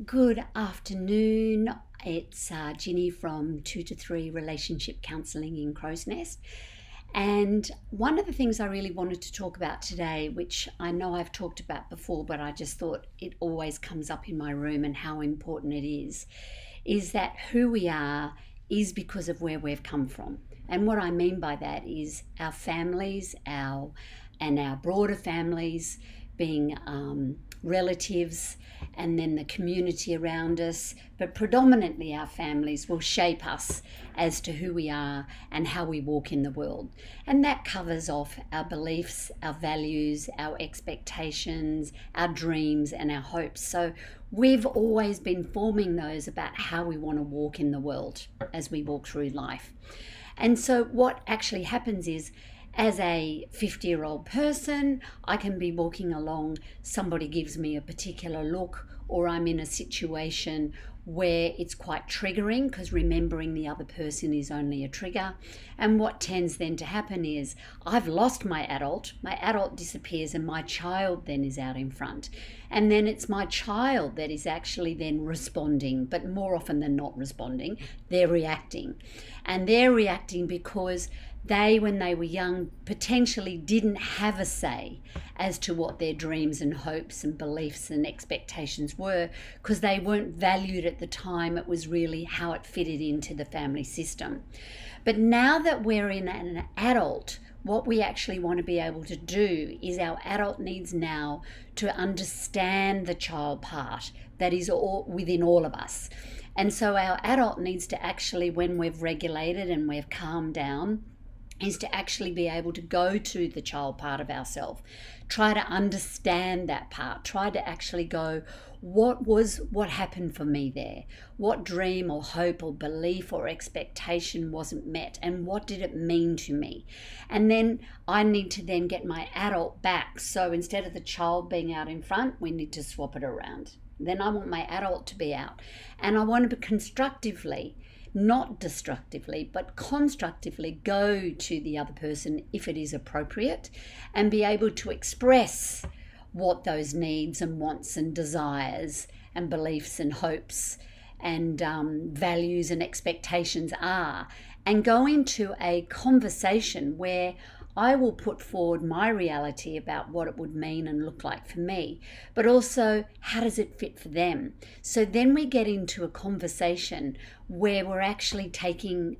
Good afternoon. It's Ginny from 2 to 3 Relationship Counselling in Crow's Nest. And one of the things I really wanted to talk about today, which I know I've talked about before, but I just thought it always comes up in my room and how important it is that who we are is because of where we've come from. And what I mean by that is our families, our broader families being relatives, and then the community around us, but predominantly our families will shape us as to who we are and how we walk in the world. And that covers off our beliefs, our values, our expectations, our dreams, and our hopes. So we've always been forming those about how we want to walk in the world as we walk through life. And so what actually happens is, as a 50-year-old person, I can be walking along, somebody gives me a particular look, or I'm in a situation where it's quite triggering, because remembering the other person is only a trigger. And what tends then to happen is I've lost my adult disappears, and my child then is out in front. And then it's my child that is actually then responding, but more often than not responding, they're reacting. And they're reacting because they, when they were young, potentially didn't have a say as to what their dreams and hopes and beliefs and expectations were, because they weren't valued at the time. It was really how it fitted into the family system. But now that we're in an adult, what we actually want to be able to do is our adult needs now to understand the child part that is all within all of us. And so our adult needs to actually, when we've regulated and we've calmed down, is to actually be able to go to the child part of ourselves, try to understand that part, try to actually go, what happened for me there? What dream or hope or belief or expectation wasn't met, and what did it mean to me? And then I need to then get my adult back. So instead of the child being out in front, we need to swap it around. Then I want my adult to be out, and I want to constructively, not destructively, but constructively go to the other person if it is appropriate, and be able to express what those needs and wants and desires and beliefs and hopes and values and expectations are, and go into a conversation where I will put forward my reality about what it would mean and look like for me, but also how does it fit for them? So then we get into a conversation where we're actually taking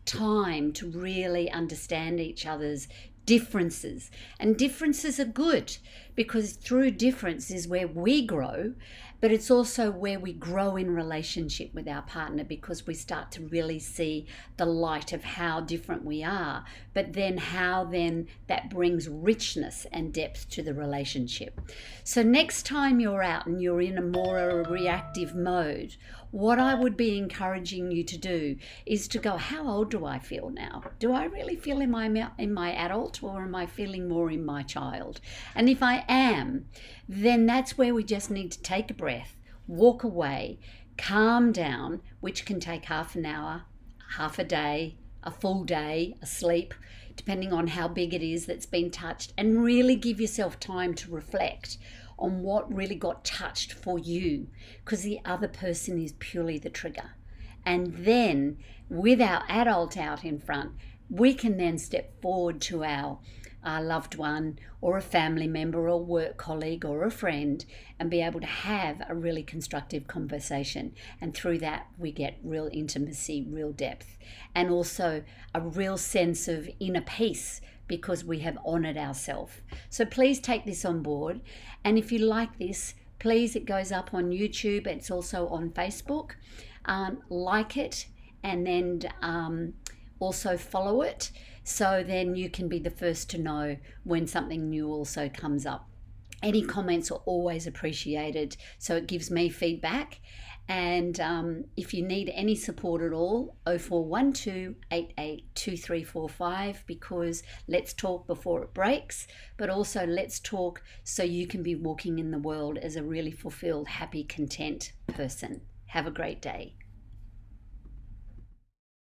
time to really understand each other's differences. And differences are good, because through difference is where we grow, but it's also where we grow in relationship with our partner, because we start to really see the light of how different we are, but then how then that brings richness and depth to the relationship. So next time you're out and you're in a more reactive mode, what I would be encouraging you to do is to go, how old do I feel now? Do I really feel in my adult, or am I feeling more in my child? And if I am, then that's where we just need to take a breath, walk away, calm down, which can take half an hour, half a day, a full day, a sleep, depending on how big it is that's been touched, and really give yourself time to reflect on what really got touched for you, because the other person is purely the trigger. And then with our adult out in front, we can then step forward to our loved one or a family member or work colleague or a friend, and be able to have a really constructive conversation. And through that, we get real intimacy, real depth, and also a real sense of inner peace, because we have honoured ourselves. So please take this on board. And if you like this, please, it goes up on YouTube. It's also on Facebook. Like it, and then also follow it, so then you can be the first to know when something new also comes up. Any comments are always appreciated, so it gives me feedback. And if you need any support at all, 0412 882345, because let's talk before it breaks, but also let's talk so you can be walking in the world as a really fulfilled, happy, content person. Have a great day.